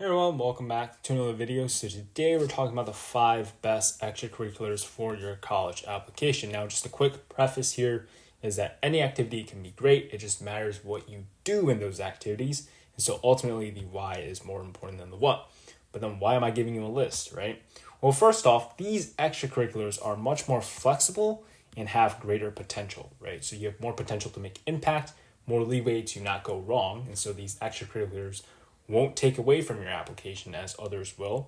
Hey everyone, welcome back to another video. So today we're talking about the 5 best extracurriculars for your college application. Now, just a quick preface here is that any activity can be great. It just matters what you do in those activities. And so ultimately the why is more important than the what. But then why am I giving you a list, right? Well, first off, these extracurriculars are much more flexible and have greater potential, right? So you have more potential to make impact, more leeway to not go wrong. And so these extracurriculars won't take away from your application as others will.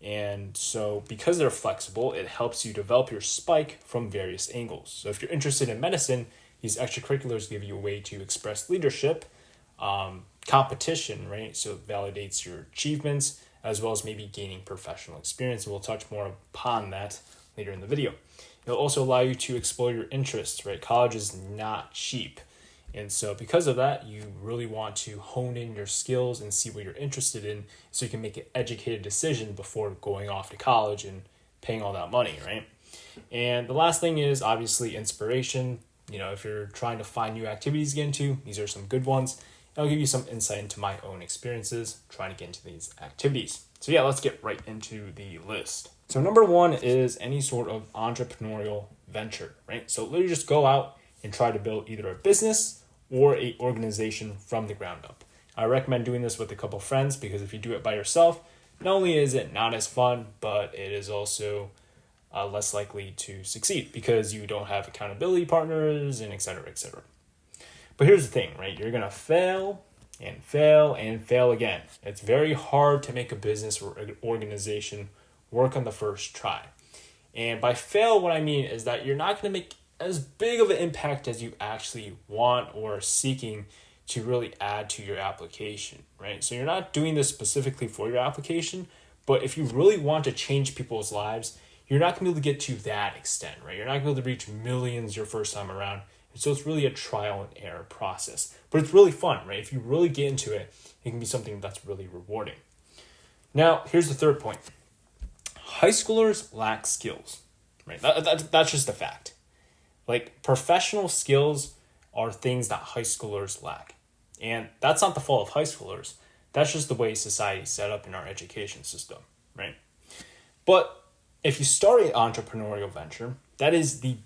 And so because they're flexible, it helps you develop your spike from various angles. So if you're interested in medicine, these extracurriculars give you a way to express leadership, competition, right? So it validates your achievements as well as maybe gaining professional experience. And we'll touch more upon that later in the video. It'll also allow you to explore your interests, right? College is not cheap. And so because of that, you really want to hone in your skills and see what you're interested in so you can make an educated decision before going off to college and paying all that money, right? And the last thing is obviously inspiration. You know, if you're trying to find new activities to get into, these are some good ones. I'll give you some insight into my own experiences trying to get into these activities. So yeah, let's get right into the list. So number 1 is any sort of entrepreneurial venture, right? So literally just go out and try to build either a business or a organization from the ground up. I recommend doing this with a couple friends because if you do it by yourself, not only is it not as fun, but it is also less likely to succeed because you don't have accountability partners and et cetera, et cetera. But here's the thing, right? You're gonna fail and fail and fail again. It's very hard to make a business or organization work on the first try. And by fail, what I mean is that you're not gonna make as big of an impact as you actually want or are seeking to really add to your application, right? So you're not doing this specifically for your application, but if you really want to change people's lives, you're not gonna be able to get to that extent, right? You're not gonna be able to reach millions your first time around. And so it's really a trial and error process, but it's really fun, right? If you really get into it, it can be something that's really rewarding. Now, here's the third point. High schoolers lack skills, right? That's just a fact. Like professional skills are things that high schoolers lack. And that's not the fault of high schoolers. That's just the way society's set up in our education system, right? But if you start an entrepreneurial venture, that is the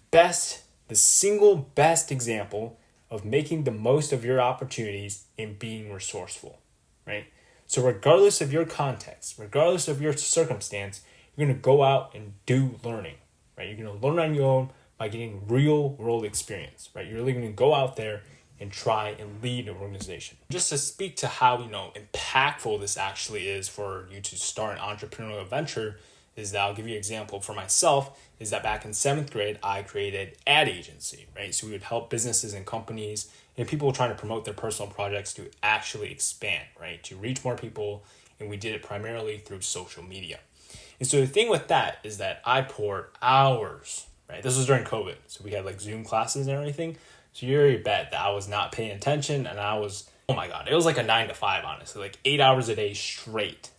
single best example of making the most of your opportunities and being resourceful, right? So regardless of your context, regardless of your circumstance, you're going to go out and do learning, right? You're going to learn on your own by getting real world experience, right? You're really going to go out there and try and lead an organization. Just to speak to how, impactful this actually is for you to start an entrepreneurial venture is that I'll give you an example for myself is that back in 7th grade, I created ad agency, right? So we would help businesses and companies and people trying to promote their personal projects to actually expand, right? To reach more people. And we did it primarily through social media. And so the thing with that is that I poured hours, right? This was during COVID. So we had like Zoom classes and everything. So you already bet that I was not paying attention and I was, oh my God, it was like a 9 to 5, honestly, like 8 hours a day straight,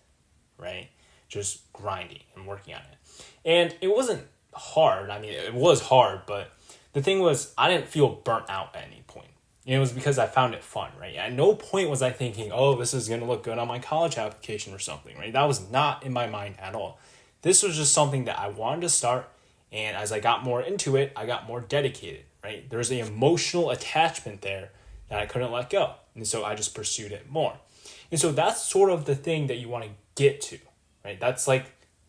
right? Just grinding and working on it. And it wasn't hard. I mean, it was hard, but the thing was I didn't feel burnt out at any point. And it was because I found it fun, right? At no point was I thinking, oh, this is going to look good on my college application or something, right? That was not in my mind at all. This was just something that I wanted to start. And as I got more into it, I got more dedicated, right? There's an emotional attachment there that I couldn't let go. And so I just pursued it more. And so that's sort of the thing that you want to get to, right? That's like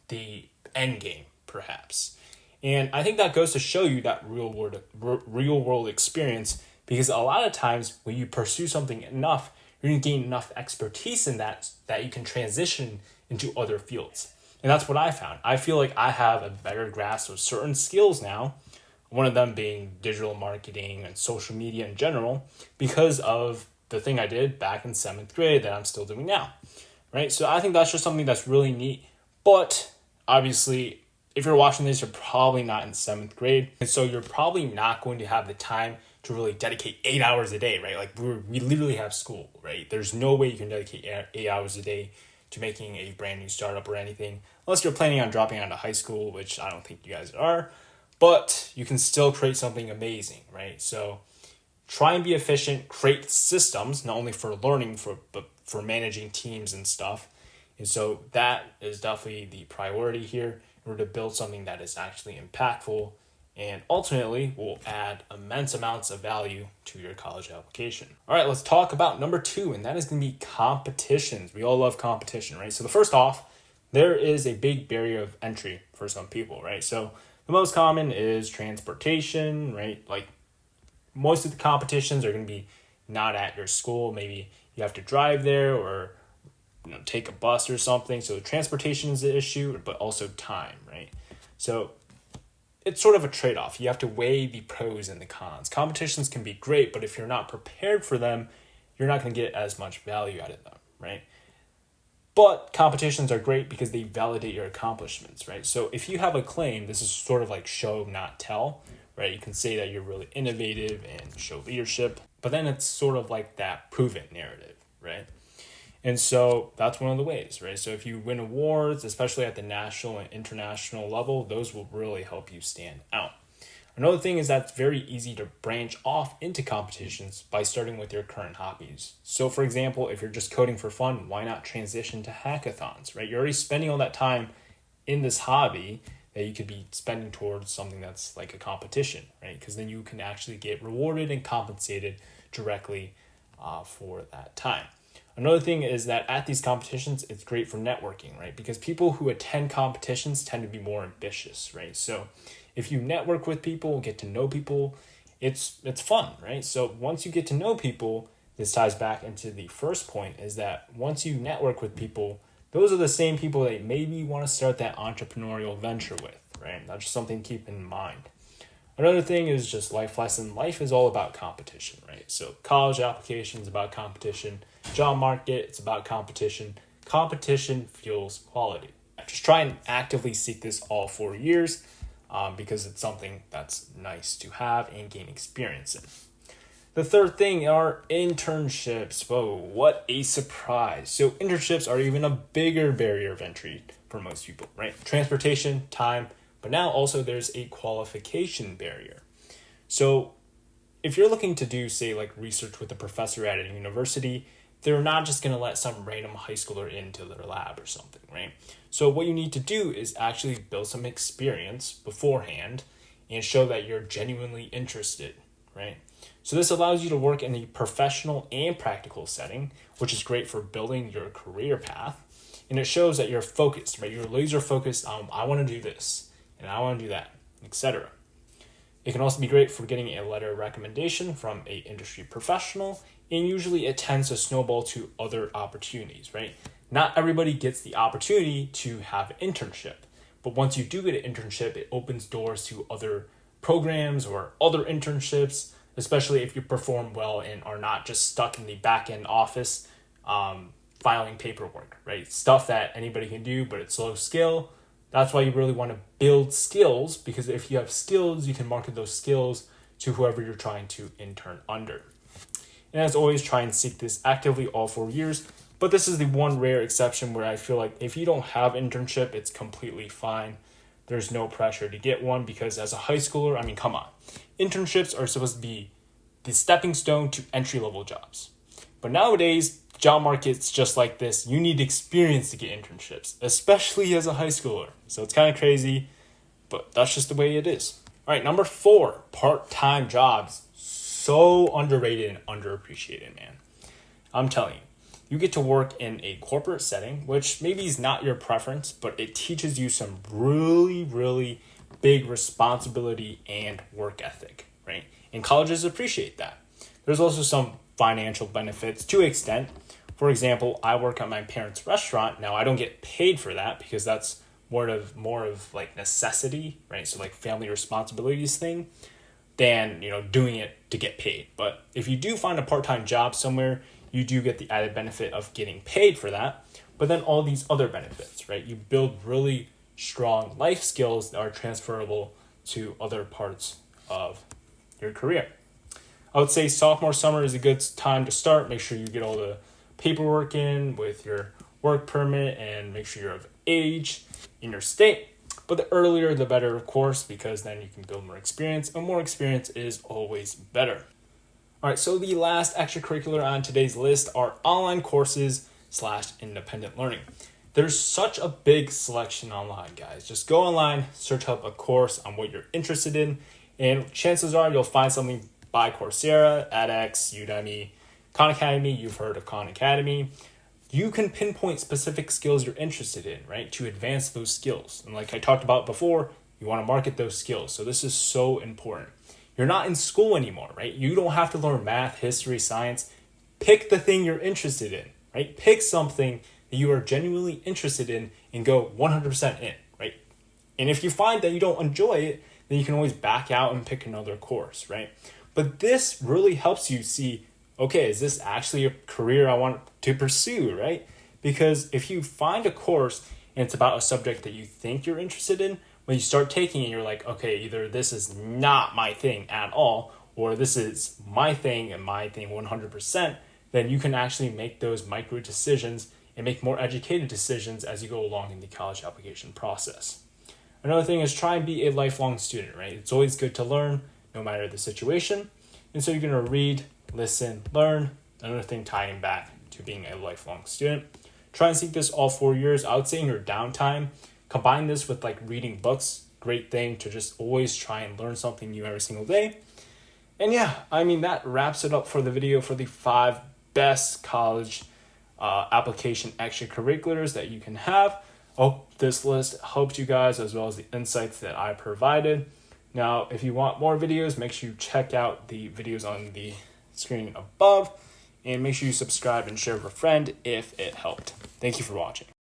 the end game, perhaps. And I think that goes to show you that real world experience, because a lot of times when you pursue something enough, you're going to gain enough expertise in that you can transition into other fields. And that's what I found. I feel like I have a better grasp of certain skills now, one of them being digital marketing and social media in general, because of the thing I did back in 7th grade that I'm still doing now, right? So I think that's just something that's really neat. But obviously, if you're watching this, you're probably not in 7th grade. And so you're probably not going to have the time to really dedicate 8 hours a day, right? Like we literally have school, right? There's no way you can dedicate 8 hours a day to making a brand new startup or anything, unless you're planning on dropping out of high school, which I don't think you guys are, but you can still create something amazing, right? So try and be efficient, create systems, not only for learning, but for managing teams and stuff, And so that is definitely the priority here in order to build something that is actually impactful and ultimately will add immense amounts of value to your college application. All right, let's talk about number 2, and that is going to be competitions. We all love competition, right? So the first off, there is a big barrier of entry for some people, right? So the most common is transportation, right? Like most of the competitions are going to be not at your school. Maybe you have to drive there or take a bus or something. So transportation is the issue, but also time, right? So it's sort of a trade-off. You have to weigh the pros and the cons. Competitions can be great, but if you're not prepared for them, you're not going to get as much value out of them, right? But competitions are great because they validate your accomplishments, right? So if you have a claim, this is sort of like show, not tell, right? You can say that you're really innovative and show leadership, but then it's sort of like that prove it narrative, right? And so that's one of the ways, right? So if you win awards, especially at the national and international level, those will really help you stand out. Another thing is that it's very easy to branch off into competitions by starting with your current hobbies. So for example, if you're just coding for fun, why not transition to hackathons, right? You're already spending all that time in this hobby that you could be spending towards something that's like a competition, right? Because then you can actually get rewarded and compensated directly for that time. Another thing is that at these competitions, it's great for networking, right? Because people who attend competitions tend to be more ambitious, right? So if you network with people, get to know people, it's fun, right? So once you get to know people, this ties back into the first point, is that once you network with people, those are the same people that maybe you want to start that entrepreneurial venture with, right? That's just something to keep in mind. Another thing is just life lesson. Life is all about competition, right? So college application is about competition. Job market, it's about competition. Competition fuels quality. Just try and actively seek this all 4 years because it's something that's nice to have and gain experience in. The third thing are internships. Whoa, what a surprise. So internships are even a bigger barrier of entry for most people, right? Transportation, time, but now also there's a qualification barrier. So if you're looking to do, say, like research with a professor at a university, they're not just going to let some random high schooler into their lab or something, right? So what you need to do is actually build some experience beforehand and show that you're genuinely interested, right? So this allows you to work in a professional and practical setting, which is great for building your career path. And it shows that you're focused, right? You're laser focused on, I want to do this and I want to do that, etc. It can also be great for getting a letter of recommendation from an industry professional, and usually it tends to snowball to other opportunities, right? Not everybody gets the opportunity to have an internship, but once you do get an internship, it opens doors to other programs or other internships, especially if you perform well and are not just stuck in the back-end office filing paperwork, right? Stuff that anybody can do, but it's low skill. That's why you really want to build skills, because if you have skills, you can market those skills to whoever you're trying to intern under. And as always, try and seek this actively all 4 years. But this is the one rare exception where I feel like if you don't have internship, it's completely fine. There's no pressure to get one, because as a high schooler, I mean, come on. Internships are supposed to be the stepping stone to entry-level jobs. But nowadays, job market's just like this. You need experience to get internships, especially as a high schooler. So it's kind of crazy, but that's just the way it is. All right, number 4, part-time jobs. So underrated and underappreciated, man. I'm telling you, you get to work in a corporate setting, which maybe is not your preference, but it teaches you some really, really big responsibility and work ethic, right? And colleges appreciate that. There's also some financial benefits to an extent. For example, I work at my parents' restaurant. Now, I don't get paid for that because that's more of like necessity, right? So like family responsibilities thing, than doing it to get paid. But if you do find a part-time job somewhere, you do get the added benefit of getting paid for that, but then all these other benefits, right? You build really strong life skills that are transferable to other parts of your career. I would say sophomore summer is a good time to start. Make sure you get all the paperwork in with your work permit and make sure you're of age in your state. But the earlier, the better, of course, because then you can build more experience, and more experience is always better. All right, so the last extracurricular on today's list are online courses / independent learning. there's such a big selection online, guys. Just go online, search up a course on what you're interested in, and chances are you'll find something by Coursera, edX, Udemy, Khan Academy. You've heard of Khan Academy. You can pinpoint specific skills you're interested in, right, to advance those skills. And like I talked about before, you want to market those skills. So this is so important. You're not in school anymore, right? You don't have to learn math, history, science. Pick the thing you're interested in, right? Pick something that you are genuinely interested in and go 100% in, right? And if you find that you don't enjoy it, then you can always back out and pick another course, right? But this really helps you see, okay, is this actually a career I want to pursue, right? Because if you find a course and it's about a subject that you think you're interested in, when you start taking it, you're like, okay, either this is not my thing at all, or this is my thing and my thing 100%, then you can actually make those micro decisions and make more educated decisions as you go along in the college application process. Another thing is try and be a lifelong student, right? It's always good to learn no matter the situation. And so you're going to read, listen, learn. Another thing tying back to being a lifelong student. Try and seek this all 4 years. I would say in your downtime, combine this with like reading books. Great thing to just always try and learn something new every single day. And yeah, I mean, that wraps it up for the video for the 5 best college application extracurriculars that you can have. Hope this list helped you guys as well as the insights that I provided. Now, if you want more videos, make sure you check out the videos on the screen above, and make sure you subscribe and share with a friend if it helped. Thank you for watching.